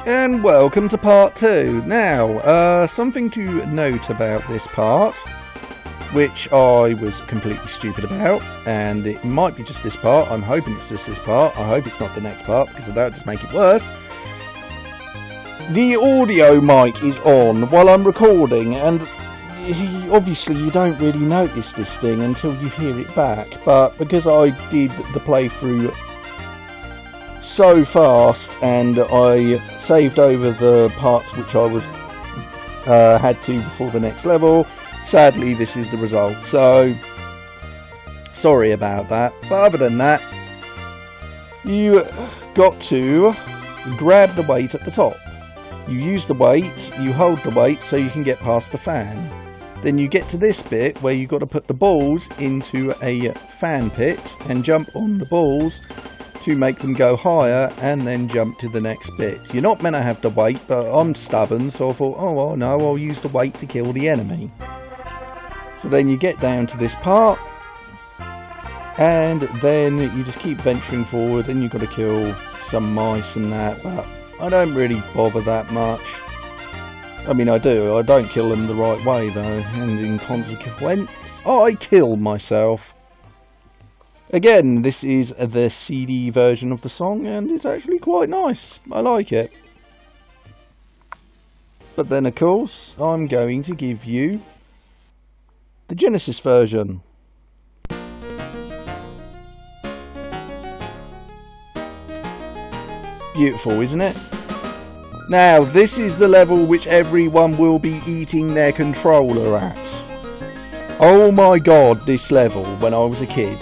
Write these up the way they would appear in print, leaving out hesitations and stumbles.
And welcome to part 2. Now, something to note about this part, which I was completely stupid about, and it might be just this part. I'm hoping it's just this part. I hope it's not the next part, because that would just make it worse. The audio mic is on while I'm recording, and obviously you don't really notice this thing until you hear it back, but because I did the playthrough so fast and I saved over the parts which I was had to before the next level, sadly this is the result, so sorry about that. But other than that, you got to grab the weight at the top. You use the weight, you hold the weight so you can get past the fan. Then you get to this bit where you've got to put the balls into a fan pit and jump on the balls to make them go higher, and then jump to the next bit. You're not meant to have the weight, but I'm stubborn, so I thought, oh well, no, I'll use the weight to kill the enemy. So then you get down to this part, and then you just keep venturing forward, and you've got to kill some mice and that, but I don't really bother that much. I mean, I do. I don't kill them the right way, though, and in consequence, I kill myself. Again, this is the CD version of the song, and it's actually quite nice. I like it. But then, of course, I'm going to give you the Genesis version. Beautiful, isn't it? Now, this is the level which everyone will be eating their controller at. Oh my god, this level, when I was a kid,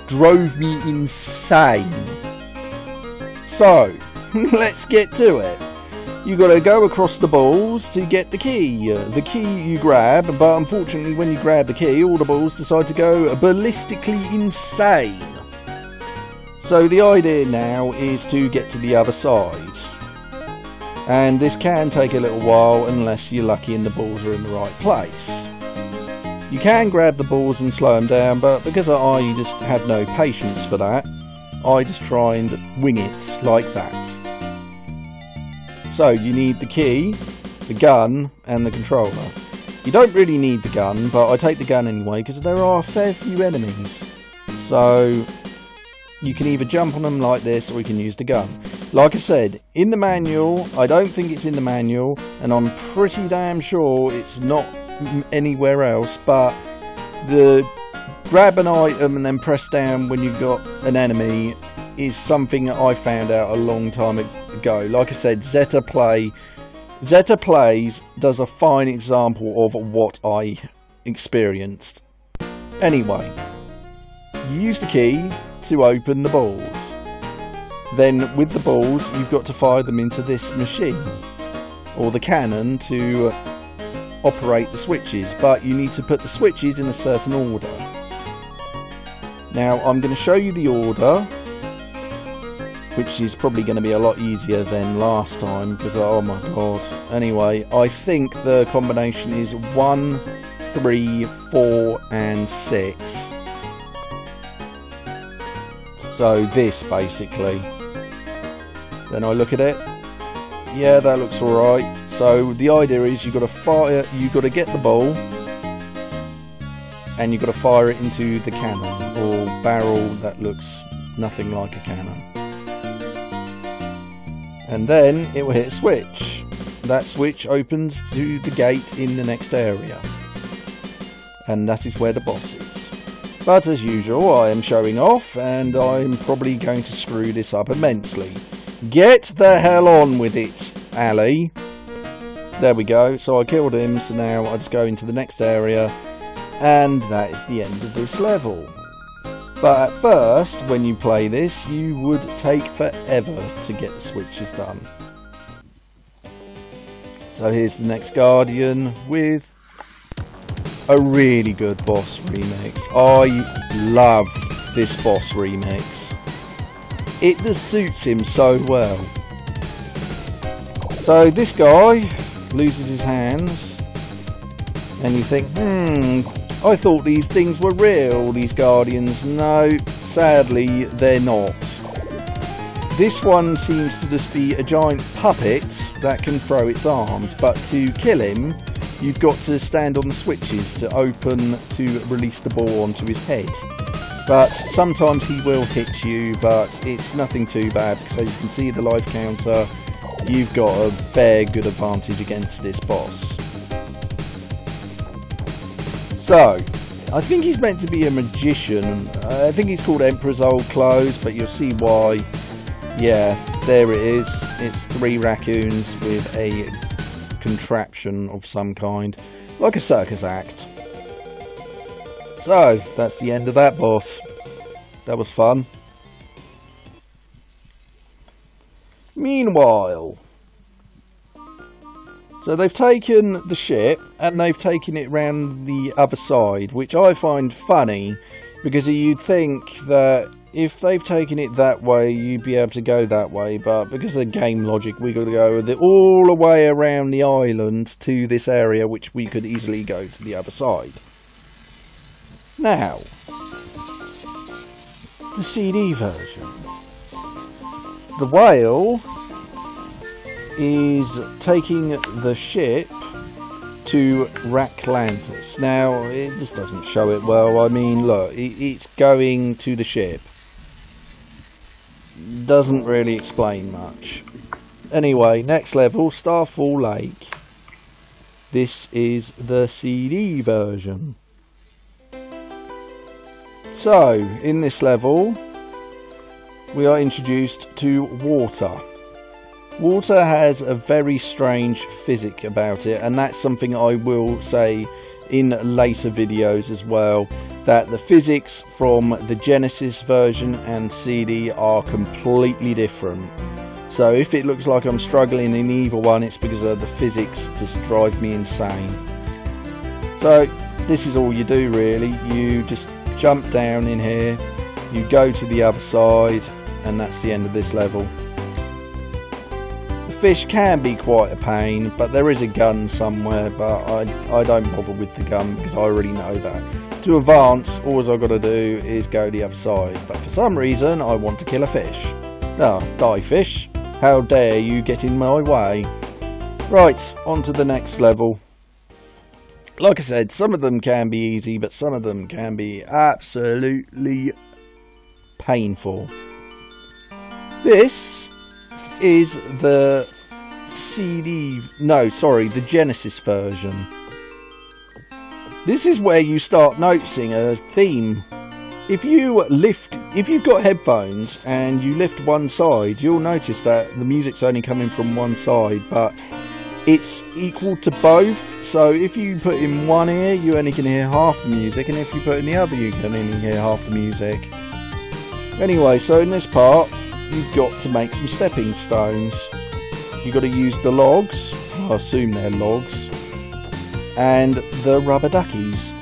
drove me insane. So, let's get to it. You got to go across the balls to get the key. The key you grab, but unfortunately when you grab the key, all the balls decide to go ballistically insane. So the idea now is to get to the other side. And this can take a little while unless you're lucky and the balls are in the right place. You can grab the balls and slow them down, but because I just have no patience for that, I just try and wing it like that. So you need the key, the gun, and the controller. You don't really need the gun, but I take the gun anyway because there are a fair few enemies. So you can either jump on them like this or you can use the gun. Like I said, in the manual, I don't think it's in the manual, and I'm pretty damn sure it's not anywhere else, but the grab an item and then press down when you've got an enemy is something that I found out a long time ago. Like I said, Zeta Plays does a fine example of what I experienced. Anyway, you use the key to open the balls. Then with the balls you've got to fire them into this machine or the cannon to operate the switches, but you need to put the switches in a certain order. Now I'm going to show you the order, which is probably going to be a lot easier than last time because oh my god. Anyway, I think the combination is 1, 3, 4 and 6. So this basically. Then I look at it. Yeah, that looks alright. So the idea is you've got to fire, you've got to get the ball and you've got to fire it into the cannon or barrel that looks nothing like a cannon. And then it will hit a switch. That switch opens to the gate in the next area. And that is where the boss is. But as usual, I am showing off and I'm probably going to screw this up immensely. Get the hell on with it, Ali. There we go. So I killed him, so now I just go into the next area, and that is the end of this level. But at first, when you play this, you would take forever to get the switches done. So here's the next Guardian with a really good boss remix. I love this boss remix. It just suits him so well. So this guy loses his hands and you think, I thought these things were real, these Guardians. No, sadly they're not. This one seems to just be a giant puppet that can throw its arms, but to kill him, you've got to stand on the switches to open to release the ball onto his head. But sometimes he will hit you, but it's nothing too bad, because as you can see the life counter, you've got a fair good advantage against this boss. So, I think he's meant to be a magician. I think he's called Emperor's Old Clothes, but you'll see why. Yeah, there it is. It's 3 raccoons with a contraption of some kind, like a circus act. So, that's the end of that boss. That was fun. Meanwhile, so they've taken the ship and they've taken it round the other side, which I find funny, because you'd think that if they've taken it that way, you'd be able to go that way, but because of game logic, we got to go all the way around the island to this area, which we could easily go to the other side. Now, the CD version. The whale is taking the ship to Raklantis. Now, it just doesn't show it well. I mean, look, it's going to the ship. Doesn't really explain much. Anyway, next level, Starfall Lake. This is the CD version. So, in this level, we are introduced to water. Water has a very strange physic about it, and that's something I will say in later videos as well, that the physics from the Genesis version and CD are completely different. So if it looks like I'm struggling in either one, it's because the physics just drive me insane. So this is all you do really. You just jump down in here, you go to the other side, and that's the end of this level. The fish can be quite a pain, but there is a gun somewhere, but I don't bother with the gun because I already know that. To advance, all I've got to do is go the other side, but for some reason I want to kill a fish. Oh, die fish, how dare you get in my way. Right, on to the next level. Like I said, some of them can be easy, but some of them can be absolutely painful. This is the the Genesis version. This is where you start noticing a theme. If you've got headphones and you lift one side, you'll notice that the music's only coming from one side, but it's equal to both. So if you put in one ear, you only can hear half the music, and if you put in the other, you can only hear half the music. Anyway, so in this part, you've got to make some stepping stones. You've got to use the logs, I assume they're logs, and the rubber duckies.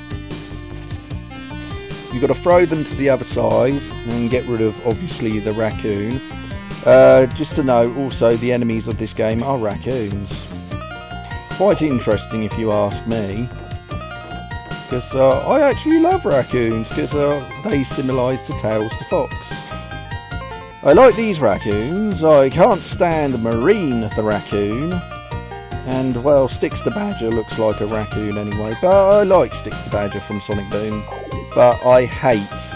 You've got to throw them to the other side and get rid of, obviously, the raccoon. Just to note, also, the enemies of this game are raccoons. Quite interesting if you ask me. Because I actually love raccoons, because they symbolise to Tails the fox. I like these raccoons. I can't stand Marine the raccoon. And, well, Sticks the Badger looks like a raccoon anyway. But I like Sticks the Badger from Sonic Boom. But I hate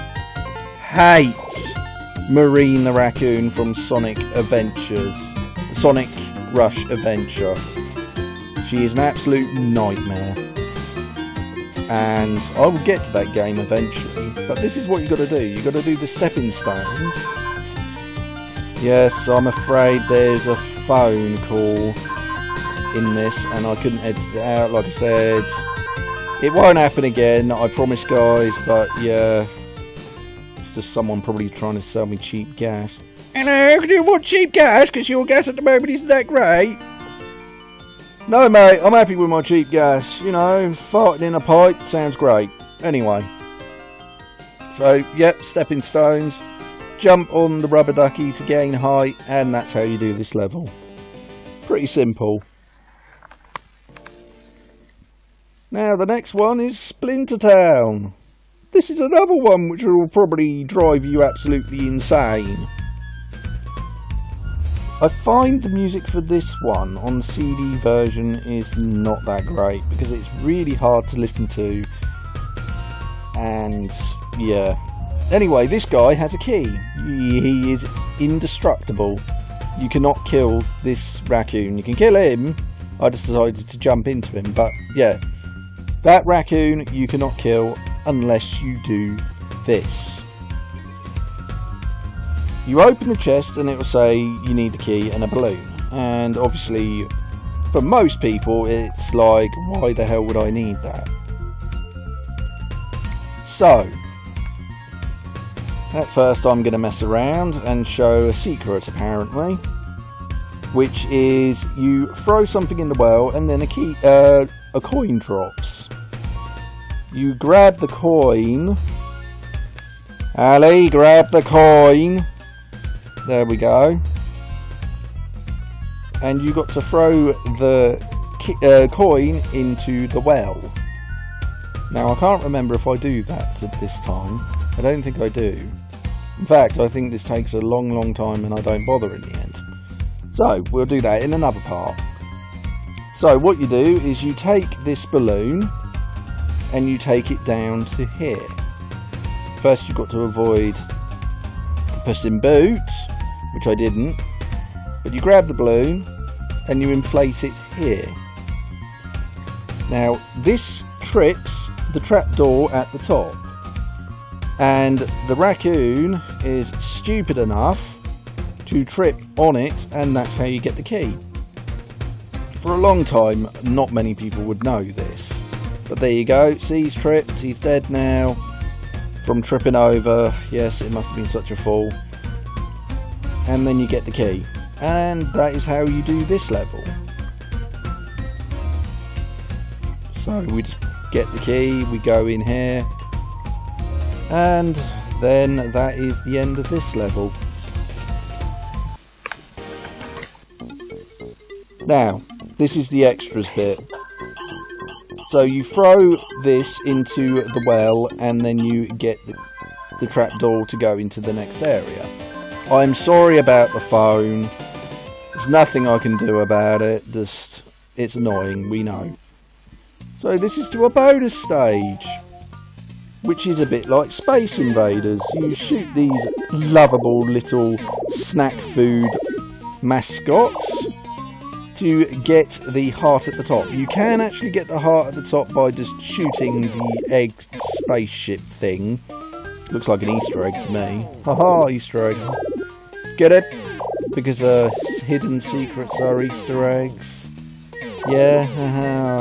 Marine the raccoon from Sonic Adventures. Sonic Rush Adventure. She is an absolute nightmare. And I will get to that game eventually. But this is what you've got to do. You've got to do the stepping stones. Yes, I'm afraid there's a phone call in this, and I couldn't edit it out, like I said. It won't happen again, I promise, guys, but yeah. It's just someone probably trying to sell me cheap gas. Hello, do you want cheap gas? Because your gas at the moment isn't that great. No, mate, I'm happy with my cheap gas. You know, farting in a pipe sounds great. Anyway. So, yep, stepping stones. Jump on the rubber ducky to gain height, and that's how you do this level. Pretty simple. Now, the next one is Splinter Town. This is another one which will probably drive you absolutely insane. I find the music for this one on the CD version is not that great because it's really hard to listen to, and yeah. Anyway, this guy has a key. He is indestructible. You cannot kill this raccoon. You can kill him. I just decided to jump into him, but yeah, that raccoon you cannot kill unless you do this. You open the chest and it will say you need the key and a balloon, and obviously for most people it's like, why the hell would I need that? So at first I'm going to mess around and show a secret apparently, which is you throw something in the well and then a coin drops. You grab the coin. Ali, grab the coin. There we go. And you got to throw the coin into the well. Now I can't remember if I do that at this time. I don't think I do. In fact, I think this takes a long time and I don't bother in the end. So we'll do that in another part. So what you do is you take this balloon and you take it down to here. First you've got to avoid Puss in Boots, which I didn't, but you grab the balloon and you inflate it here. Now this trips the trapdoor at the top, and the raccoon is stupid enough to trip on it, and that's how you get the key. For a long time not many people would know this, but there you go. See, he's tripped, he's dead now from tripping over. Yes, it must have been such a fall. And then you get the key, and that is how you do this level. So we just get the key, we go in here, and then that is the end of this level. Now this is the extras bit. So you throw this into the well and then you get the trapdoor to go into the next area. I'm sorry about the phone. There's nothing I can do about it. Just, it's annoying, we know. So this is to a bonus stage, which is a bit like Space Invaders. You shoot these lovable little snack food mascots to get the heart at the top. You can actually get the heart at the top by just shooting the egg spaceship thing. Looks like an Easter egg to me. Haha, Easter egg. Get it? Because hidden secrets are Easter eggs. Yeah,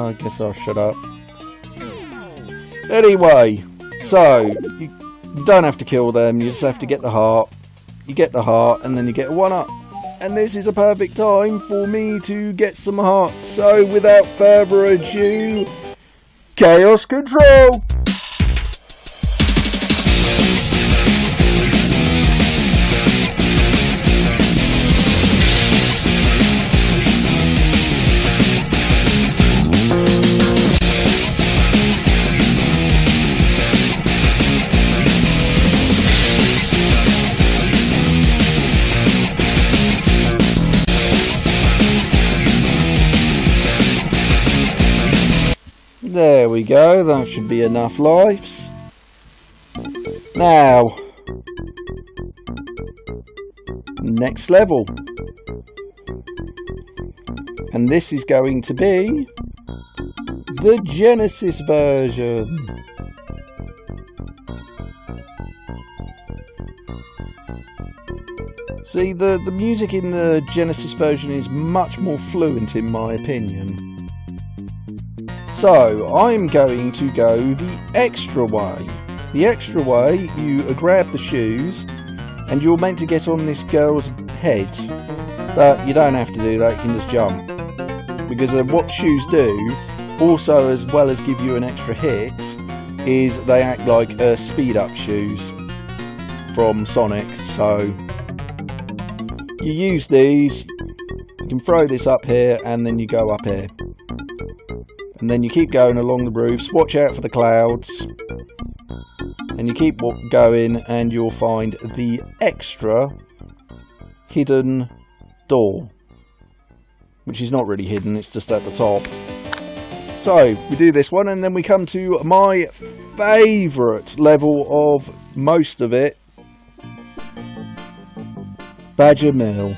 I guess I'll shut up. Anyway, so you don't have to kill them, you just have to get the heart. You get the heart and then you get a 1-up. And this is a perfect time for me to get some hearts. So without further ado, Chaos Control! There we go, that should be enough lives. Now, next level. And this is going to be the Genesis version. See, the music in the Genesis version is much more fluent in my opinion. So, I'm going to go the extra way. The extra way, you grab the shoes and you're meant to get on this girl's head. But you don't have to do that, you can just jump. Because what shoes do, also as well as give you an extra hit, is they act like speed up shoes from Sonic. So, you use these, you can throw this up here and then you go up here. And then you keep going along the roofs, watch out for the clouds, and you keep going and you'll find the extra hidden door, which is not really hidden, it's just at the top. So we do this one, and then we come to my favourite level of most of it, Badger Mill.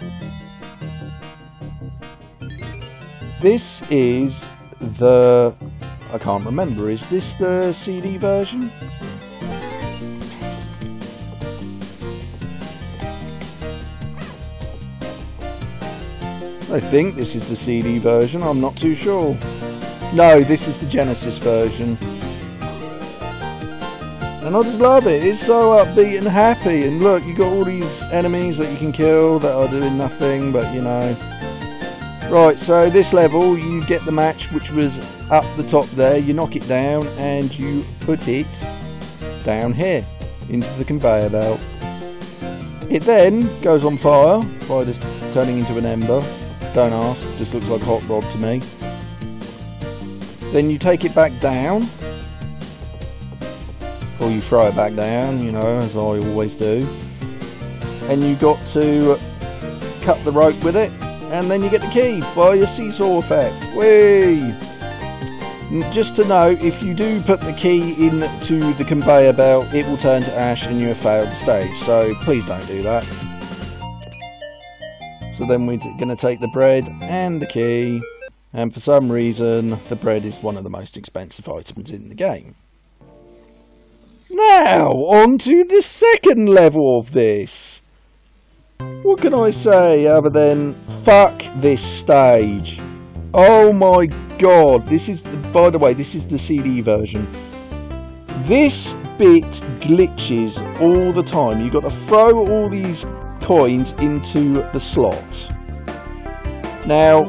This is the... I can't remember, is this the CD version? I think this is the CD version, I'm not too sure. No, this is the Genesis version. And I just love it, it's so upbeat and happy, and look, you got all these enemies that you can kill that are doing nothing, but you know. Right, so this level, you get the match which was up the top there, you knock it down and you put it down here into the conveyor belt. It then goes on fire by just turning into an ember. Don't ask, just looks like a hot rod to me. Then you take it back down, or you throw it back down, you know, as I always do. And you got to cut the rope with it, and then you get the key by a seesaw effect. Whee! Just to note, if you do put the key into the conveyor belt, it will turn to ash and you have failed the stage, so please don't do that. So then we're going to take the bread and the key, and for some reason the bread is one of the most expensive items in the game. Now, on to the second level of this. What can I say other than fuck this stage? Oh my god, this is, by the way, this is the CD version. This bit glitches all the time. You've got to throw all these coins into the slot. Now,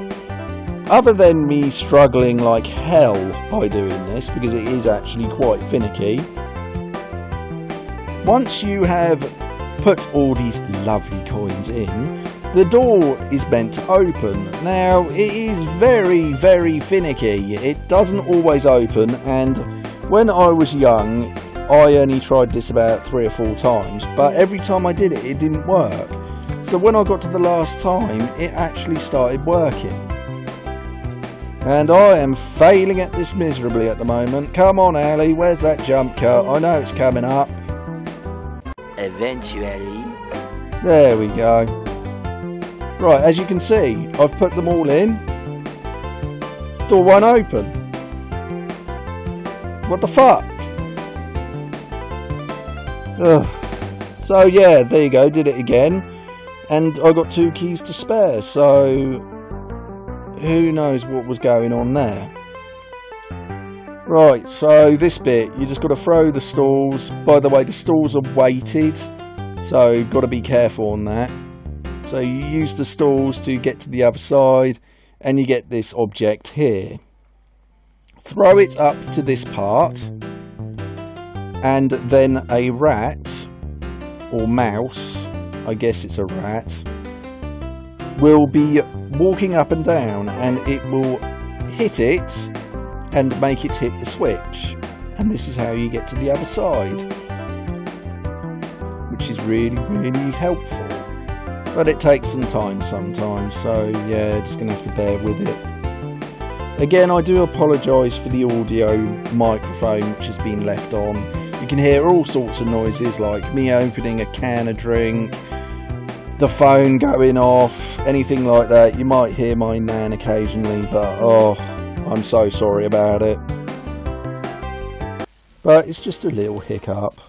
other than me struggling like hell by doing this, because it is actually quite finicky, once you have put all these lovely coins in, the door is meant to open. Now, it is very, very finicky. It doesn't always open, and when I was young, I only tried this about 3 or 4 times, but every time I did it, it didn't work. So when I got to the last time, it actually started working. And I am failing at this miserably at the moment. Come on, Ali, where's that jump cut? I know it's coming up. Eventually. There we go. Right, as you can see, I've put them all in. Door won't open. What the fuck? Ugh. So yeah, there you go, did it again. And I got 2 keys to spare, so who knows what was going on there. Right, so this bit, you just got to throw the stalls. By the way, the stalls are weighted, so got to be careful on that. So you use the stalls to get to the other side, and you get this object here. Throw it up to this part, and then a rat, or mouse, I guess it's a rat, will be walking up and down, and it will hit it and make it hit the switch. And this is how you get to the other side, which is really, really helpful. But it takes some time sometimes, so yeah, just going to have to bear with it. Again, I do apologise for the audio microphone which has been left on. You can hear all sorts of noises, like me opening a can of drink, the phone going off, anything like that. You might hear my nan occasionally, but oh, I'm so sorry about it. But it's just a little hiccup.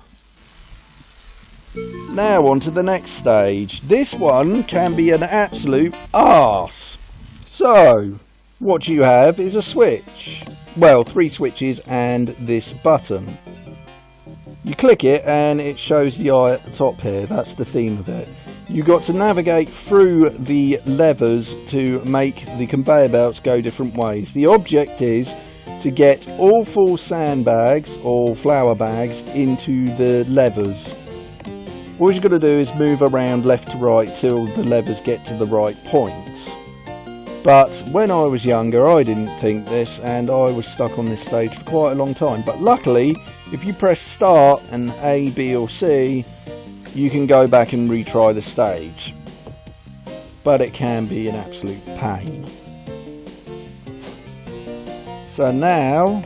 Now on to the next stage. This one can be an absolute arse. So, what you have is a switch. Well, 3 switches and this button. You click it and it shows the eye at the top here. That's the theme of it. You've got to navigate through the levers to make the conveyor belts go different ways. The object is to get all 4 sandbags or flour bags into the levers. All you've got to do is move around left to right till the levers get to the right point. But when I was younger, I didn't think this, and I was stuck on this stage for quite a long time. But luckily, if you press start and A, B or C, you can go back and retry the stage. but it can be an absolute pain. So now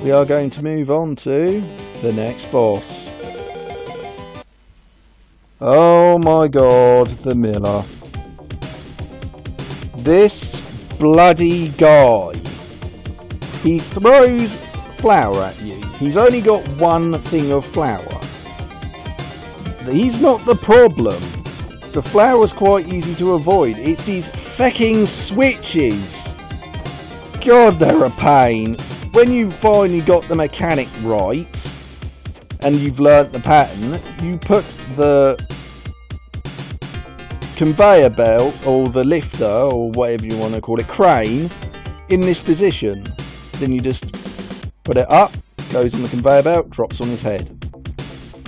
we are going to move on to the next boss. Oh my god, the miller. This bloody guy. He throws flour at you. He's only got one thing of flour. He's not the problem. The flour's quite easy to avoid. It's these fecking switches. God, they're a pain. When you finally got the mechanic right, and you've learnt the pattern, you put the conveyor belt, or the lifter, or whatever you want to call it, crane, in this position. Then you just put it up, goes on the conveyor belt, drops on his head.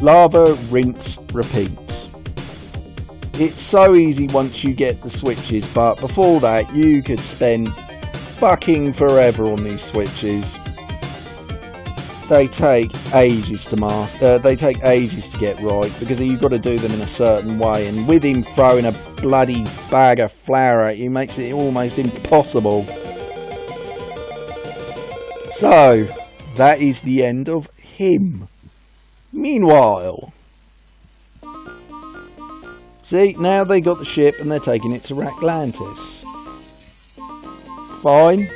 Lava, rinse, repeat. It's so easy once you get the switches, but before that you could spend fucking forever on these switches. They take ages to master. They take ages to get right because you've got to do them in a certain way, and with him throwing a bloody bag of flour at you makes it almost impossible. So that is the end of him. Meanwhile, see, now they got the ship and they're taking it to Atlantis. Fine.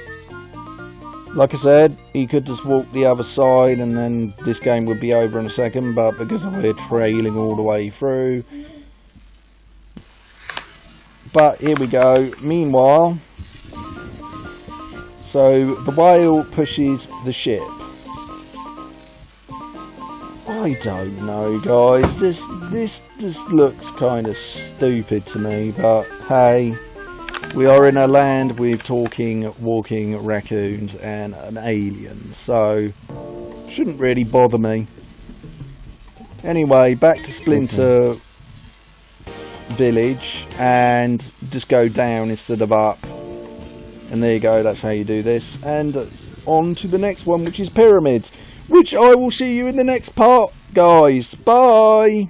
Like I said, he could just walk the other side and then this game would be over in a second, but because we're trailing all the way through. But here we go. Meanwhile, so the whale pushes the ship. I don't know, guys. This just looks kind of stupid to me, but hey, we are in a land with talking, walking raccoons and an alien, so shouldn't really bother me. Anyway, back to Splinter Village, and just go down instead of up. And there you go, that's how you do this. And on to the next one, which is pyramids, which I will see you in the next part, guys. Bye!